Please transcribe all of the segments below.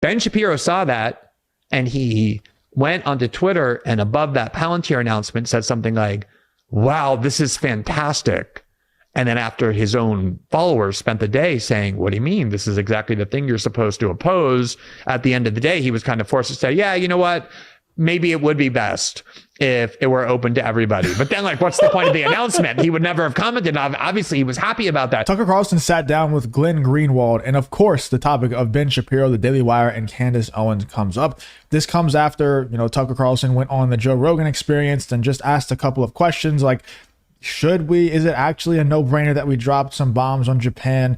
Ben Shapiro saw that and he went onto Twitter and above that Palantir announcement said something like, wow, this is fantastic. And then after his own followers spent the day saying, what do you mean? This is exactly the thing you're supposed to oppose. At the end of the day, he was kind of forced to say, yeah, you know what? Maybe it would be best if it were open to everybody. But then, like, what's the point of the announcement? He would never have commented on. Obviously, he was happy about that. Tucker Carlson sat down with Glenn Greenwald, and of course, the topic of Ben Shapiro, the Daily Wire, and Candace Owens comes up. This comes after, Tucker Carlson went on the Joe Rogan Experience and just asked a couple of questions like, is it actually a no-brainer that we dropped some bombs on Japan?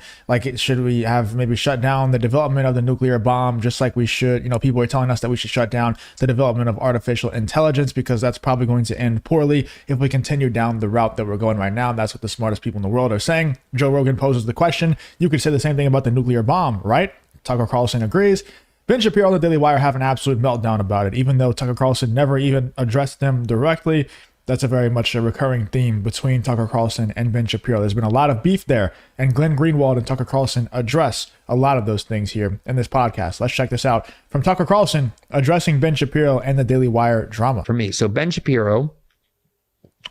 Should we have maybe shut down the development of the nuclear bomb, just like we should? People are telling us that we should shut down the development of artificial intelligence because that's probably going to end poorly if we continue down the route that we're going right now. That's what the smartest people in the world are saying. Joe Rogan poses the question. You could say the same thing about the nuclear bomb, right? Tucker Carlson agrees. Ben Shapiro and the Daily Wire have an absolute meltdown about it, even though Tucker Carlson never even addressed them directly. That's a very much a recurring theme between Tucker Carlson and Ben Shapiro. There's been a lot of beef there, and Glenn Greenwald and Tucker Carlson address a lot of those things here in this podcast. Let's check this out from Tucker Carlson addressing Ben Shapiro and the Daily Wire drama. For me, so Ben Shapiro,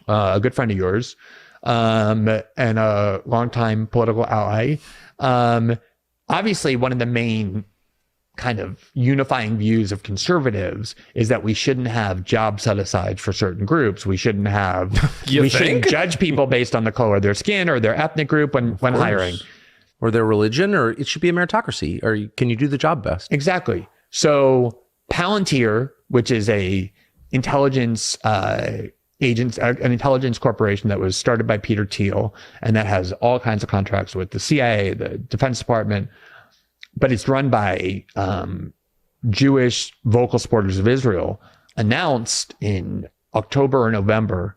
a good friend of yours, and a longtime political ally, obviously one of the main kind of unifying views of conservatives is that we shouldn't have job set aside for certain groups. We shouldn't shouldn't judge people based on the color of their skin or their ethnic group when hiring. Or their religion, or it should be a meritocracy, or can you do the job best? Exactly. So Palantir, which is an intelligence corporation that was started by Peter Thiel, and that has all kinds of contracts with the CIA, the Defense Department, but it's run by Jewish vocal supporters of Israel, announced in October or November,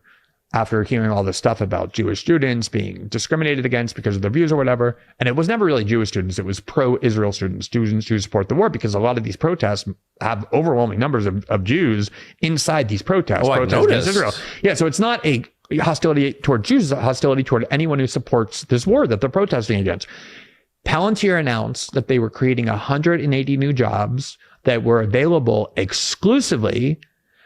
after hearing all this stuff about Jewish students being discriminated against because of their views or whatever. And it was never really Jewish students. It was pro-Israel students who support the war, because a lot of these protests have overwhelming numbers of Jews inside these protests. Protests against Israel. Yeah, so it's not a hostility toward Jews, it's a hostility toward anyone who supports this war that they're protesting against. Palantir announced that they were creating 180 new jobs that were available exclusively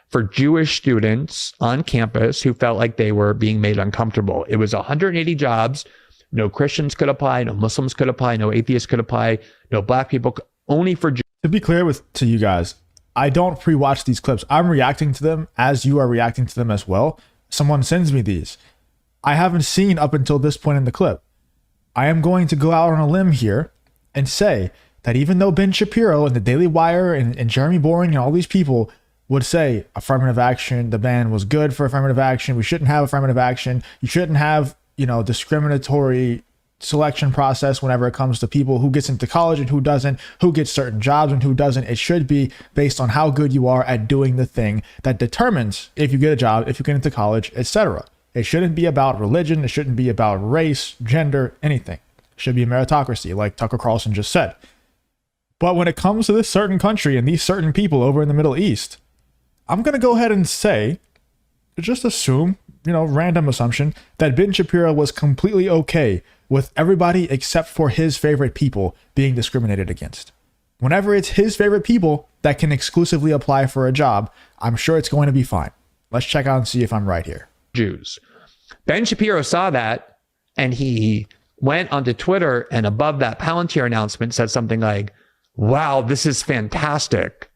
for Jewish students on campus who felt like they were being made uncomfortable. It was 180 jobs. No Christians could apply, no Muslims could apply, no atheists could apply, no black people, only for Jews. To be clear to you guys, I don't pre-watch these clips. I'm reacting to them as you are reacting to them as well. Someone sends me these. I haven't seen up until this point in the clip. I am going to go out on a limb here and say that even though Ben Shapiro and the Daily Wire and Jeremy Boring and all these people would say affirmative action, the ban was good for affirmative action, we shouldn't have affirmative action, you shouldn't have, discriminatory selection process whenever it comes to people who gets into college and who doesn't, who gets certain jobs and who doesn't. It should be based on how good you are at doing the thing that determines if you get a job, if you get into college, etc. It shouldn't be about religion. It shouldn't be about race, gender, anything. It should be a meritocracy, like Tucker Carlson just said. But when it comes to this certain country and these certain people over in the Middle East, I'm going to go ahead and say, just assume, random assumption, that Ben Shapiro was completely okay with everybody except for his favorite people being discriminated against. Whenever it's his favorite people that can exclusively apply for a job, I'm sure it's going to be fine. Let's check out and see if I'm right here. Jews. Ben Shapiro saw that and he went onto Twitter and above that Palantir announcement said something like, wow, this is fantastic.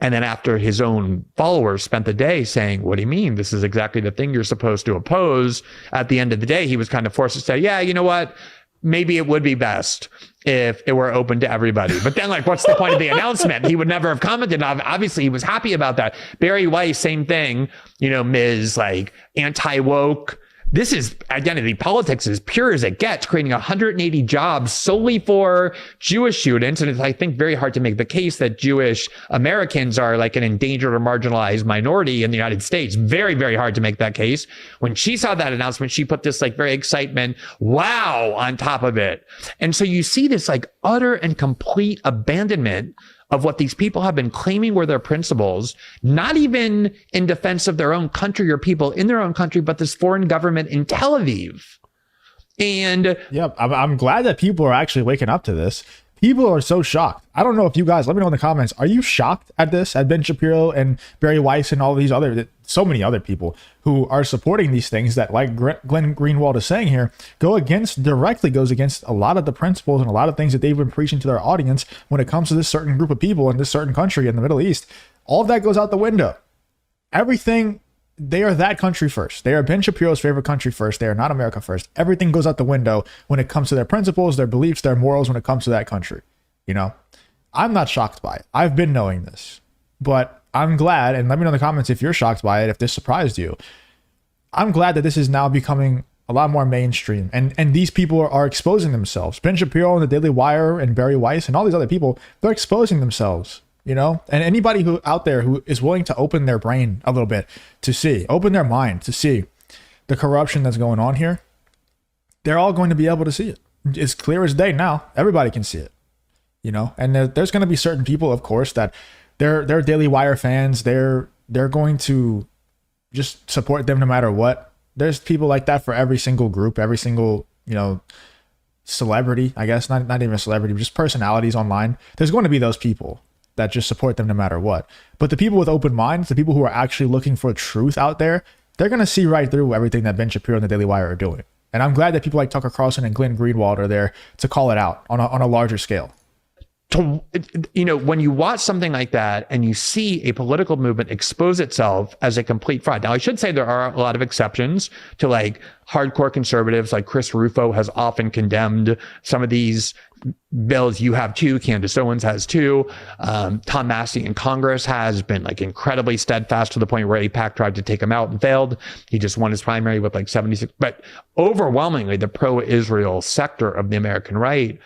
And then after his own followers spent the day saying, what do you mean? This is exactly the thing you're supposed to oppose. At the end of the day, he was kind of forced to say, yeah, you know what? Maybe it would be best if it were open to everybody. But then, what's the point of the announcement? He would never have commented on. Obviously, he was happy about that. Barry Weiss, same thing, Ms. Anti-woke. This is identity politics as pure as it gets, creating 180 jobs solely for Jewish students. And it's, I think, very hard to make the case that Jewish Americans are an endangered or marginalized minority in the United States. Very, very hard to make that case. When she saw that announcement, she put this very excitement, wow, on top of it. And so you see this utter and complete abandonment of what these people have been claiming were their principles, not even in defense of their own country or people in their own country, but this foreign government in Tel Aviv. And yeah, I'm glad that people are actually waking up to this, People are so shocked. I don't know if you guys, let me know in the comments. Are you shocked at this? At Ben Shapiro and Barry Weiss and all these other, so many other people who are supporting these things that, like Glenn Greenwald is saying here, directly goes against a lot of the principles and a lot of things that they've been preaching to their audience when it comes to this certain group of people in this certain country in the Middle East. All of that goes out the window. Everything, they are that country first. They are Ben Shapiro's favorite country first. They are not America first. Everything goes out the window when it comes to their principles, their beliefs, their morals when it comes to that country. You know, I'm not shocked by it. I've been knowing this, but I'm glad, and let me know in the comments if you're shocked by it, if this surprised you. I'm glad that this is now becoming a lot more mainstream, and these people are exposing themselves. Ben Shapiro and the Daily Wire and Barry Weiss and all these other people, they're exposing themselves. You know, and anybody who out there who is willing to open their brain a little bit to see, open their mind to see the corruption that's going on here, they're all going to be able to see it. It's clear as day now. Everybody can see it, you know, and there's going to be certain people, of course, that they're Daily Wire fans. They're going to just support them no matter what. There's people like that for every single group, every single, you know, celebrity, I guess, not even a celebrity, but just personalities online. There's going to be those people that just support them no matter what. But the people with open minds, the people who are actually looking for truth out there, they're going to see right through everything that Ben Shapiro and the Daily Wire are doing. And I'm glad that people like Tucker Carlson and Glenn Greenwald are there to call it out on a larger scale. You know, when you watch something like that and you see a political movement expose itself as a complete fraud. Now, I should say there are a lot of exceptions to, like, hardcore conservatives, like Chris Rufo has often condemned some of these bills. You have too. Candace Owens has too. Tom Massey in Congress has been, like, incredibly steadfast to the point where AIPAC tried to take him out and failed. He just won his primary with like 76. But overwhelmingly, the pro-Israel sector of the American right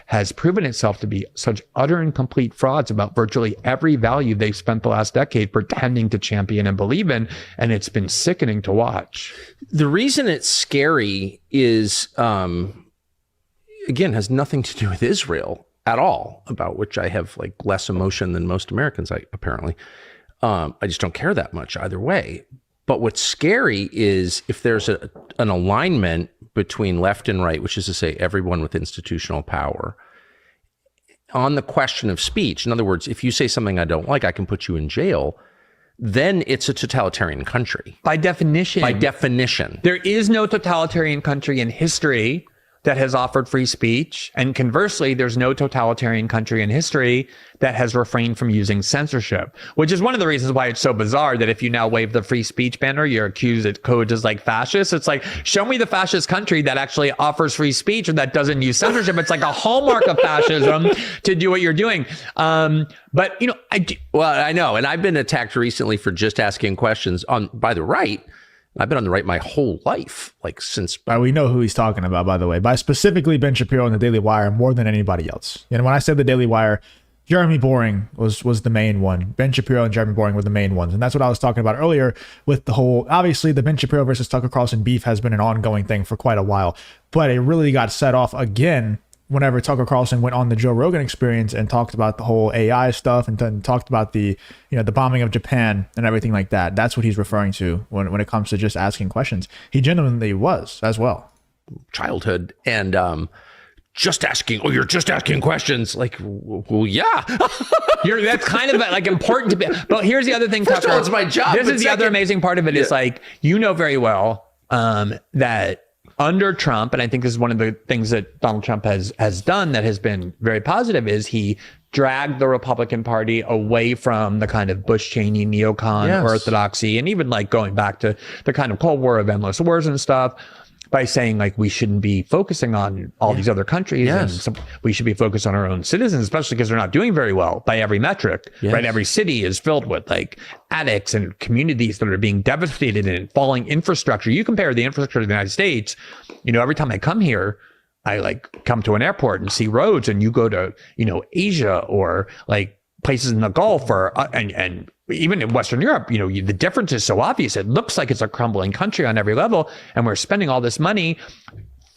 has proven itself to be such utter and complete frauds about virtually every value they've spent the last decade pretending to champion and believe in. And it's been sickening to watch. The reason it's scary is, again, has nothing to do with Israel at all, about which I have, like, less emotion than most Americans, apparently. I just don't care that much either way. But what's scary is if there's an alignment between left and right, which is to say everyone with institutional power, on the question of speech. In other words, if you say something I don't like, I can put you in jail. Then it's a totalitarian country. By definition. By definition. There is no totalitarian country in history that has offered free speech. And conversely, there's no totalitarian country in history that has refrained from using censorship, which is one of the reasons why it's so bizarre that if you now wave the free speech banner, you're accused that code is like fascist. It's like, show me the fascist country that actually offers free speech and that doesn't use censorship. It's like a hallmark of fascism to do what you're doing. But, you know, well, I know. And I've been attacked recently for just asking questions by the right. I've been on the right my whole life, like since. We know who he's talking about, by the way, by specifically Ben Shapiro and the Daily Wire more than anybody else. And when I said the Daily Wire, Jeremy Boring was the main one. Ben Shapiro and Jeremy Boring were the main ones. And that's what I was talking about earlier with the whole, obviously the Ben Shapiro versus Tucker Carlson beef has been an ongoing thing for quite a while, but it really got set off again whenever Tucker Carlson went on the Joe Rogan Experience and talked about the whole AI stuff and then talked about the bombing of Japan and everything like that. That's what he's referring to when it comes to just asking questions. He genuinely was as well. Childhood and just asking. Oh, you're just asking questions. Like, well, yeah. That's kind of like important to be. But here's the other thing, First Tucker. of all, it's my job. This is the other amazing part of it is, like, you know very well that under Trump, and I think this is one of the things that Donald Trump has done that has been very positive, is he dragged the Republican Party away from the kind of Bush-Cheney neocon orthodoxy, and even like going back to the kind of Cold War of endless wars and stuff, by saying, like, we shouldn't be focusing on all these other countries and we should be focused on our own citizens, especially because they're not doing very well by every metric, right? Every city is filled with, like, addicts and communities that are being devastated and falling infrastructure. You compare the infrastructure to the United States, you know, every time I come here, I, like, come to an airport and see roads, and you go to, you know, Asia or, like, places in the Gulf or, and even in Western Europe, you know, the difference is so obvious. It looks like it's a crumbling country on every level, and we're spending all this money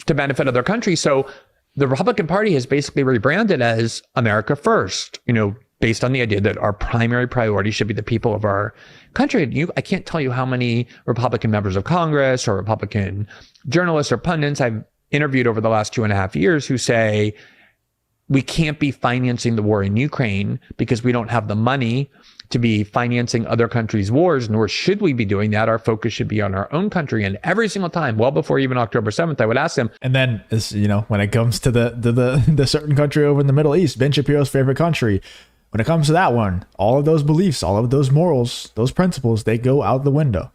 to benefit other countries. So the Republican Party has basically rebranded as America First, you know, based on the idea that our primary priority should be the people of our country. And I can't tell you how many Republican members of Congress or Republican journalists or pundits I've interviewed over the last 2.5 years who say, we can't be financing the war in Ukraine because we don't have the money to be financing other countries' wars, nor should we be doing that. Our focus should be on our own country. And every single time, well before even October 7th, I would ask them. And then, as you know, when it comes to the certain country over in the Middle East, Ben Shapiro's favorite country, when it comes to that one, all of those beliefs, all of those morals, those principles, they go out the window.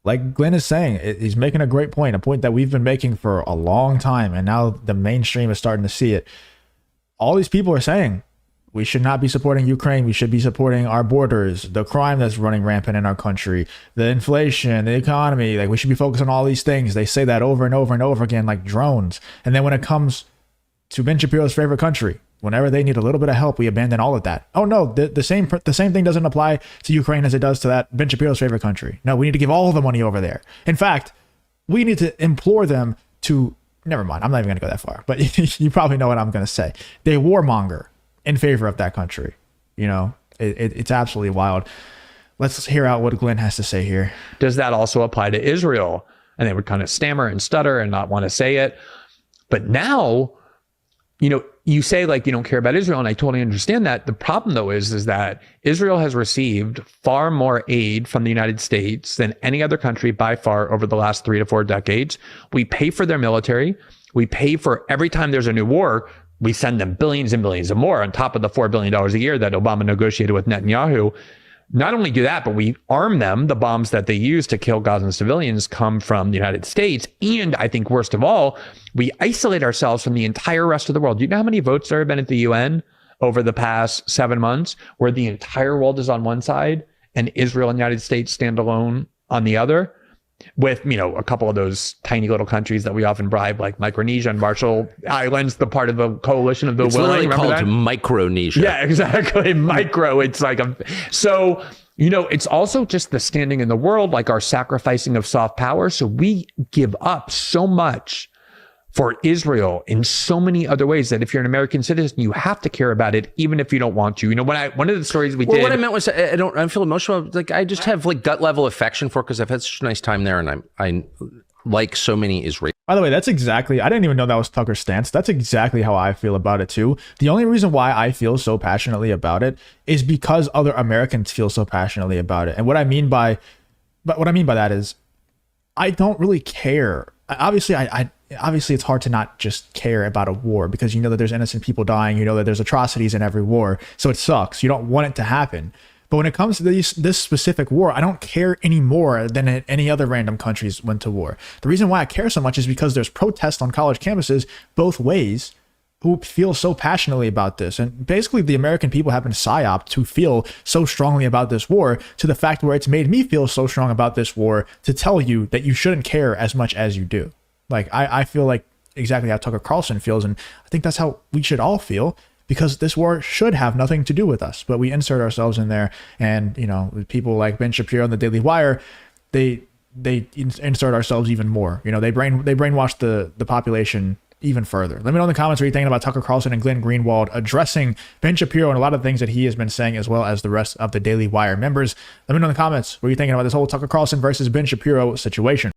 Like Glenn is saying, he's making a great point, a point that we've been making for a long time, and now the mainstream is starting to see it. All these people are saying, we should not be supporting Ukraine. We should be supporting our borders, the crime that's running rampant in our country, the inflation, the economy. Like, we should be focused on all these things. They say that over and over and over again, like drones. And then when it comes to Ben Shapiro's favorite country, whenever they need a little bit of help, we abandon all of that. Oh no, the same thing doesn't apply to Ukraine as it does to that Ben Shapiro's favorite country. No, we need to give all the money over there. In fact, we need to implore them to, never mind, I'm not even going to go that far, but you probably know what I'm going to say. They warmonger in favor of that country. You know, it's absolutely wild. Let's hear out what Glenn has to say here. Does that also apply to Israel? And they would kind of stammer and stutter and not want to say it. But now, you know, you say like you don't care about Israel, and I totally understand that. The problem though is that Israel has received far more aid from the United States than any other country by far over the last 3 to 4 decades. We pay for their military. We pay for every time there's a new war, we send them billions and billions and more on top of the $4 billion a year that Obama negotiated with Netanyahu. Not only do that, but we arm them. The bombs that they use to kill Gazan civilians come from the United States. And I think worst of all, we isolate ourselves from the entire rest of the world. Do you know how many votes there have been at the UN over the past 7 months where the entire world is on one side and Israel and the United States stand alone on the other? With, you know, a couple of those tiny little countries that we often bribe, like Micronesia and Marshall Islands, the part of the coalition of the it's willing. It's literally called Micronesia. Yeah, exactly. Micro. It's like so, you know, it's also just the standing in the world, like our sacrificing of soft power. So we give up so much for Israel in so many other ways that if you're an American citizen, you have to care about it, even if you don't want to. You know, one of the stories we did. What I meant was, I feel emotional. Like, I just have like gut level affection for it because I've had such a nice time there, and I like so many Israelis. By the way, that's exactly, I didn't even know that was Tucker's stance. That's exactly how I feel about it too. The only reason why I feel so passionately about it is because other Americans feel so passionately about it. And what I mean by that is I don't really care. Obviously, obviously it's hard to not just care about a war because you know that there's innocent people dying, you know that there's atrocities in every war, so it sucks. You don't want it to happen. But when it comes to this specific war, I don't care any more than any other random countries went to war. The reason why I care so much is because there's protests on college campuses both ways who feel so passionately about this. And basically the American people have been psyoped to feel so strongly about this war to the fact where it's made me feel so strong about this war to tell you that you shouldn't care as much as you do. Like, I feel like exactly how Tucker Carlson feels, and I think that's how we should all feel, because this war should have nothing to do with us, but we insert ourselves in there. And, you know, people like Ben Shapiro and the Daily Wire, they insert ourselves even more. You know, they brainwash the population even further. Let me know in the comments what you're thinking about Tucker Carlson and Glenn Greenwald addressing Ben Shapiro and a lot of things that he has been saying, as well as the rest of the Daily Wire members. Let me know in the comments what you're thinking about this whole Tucker Carlson versus Ben Shapiro situation.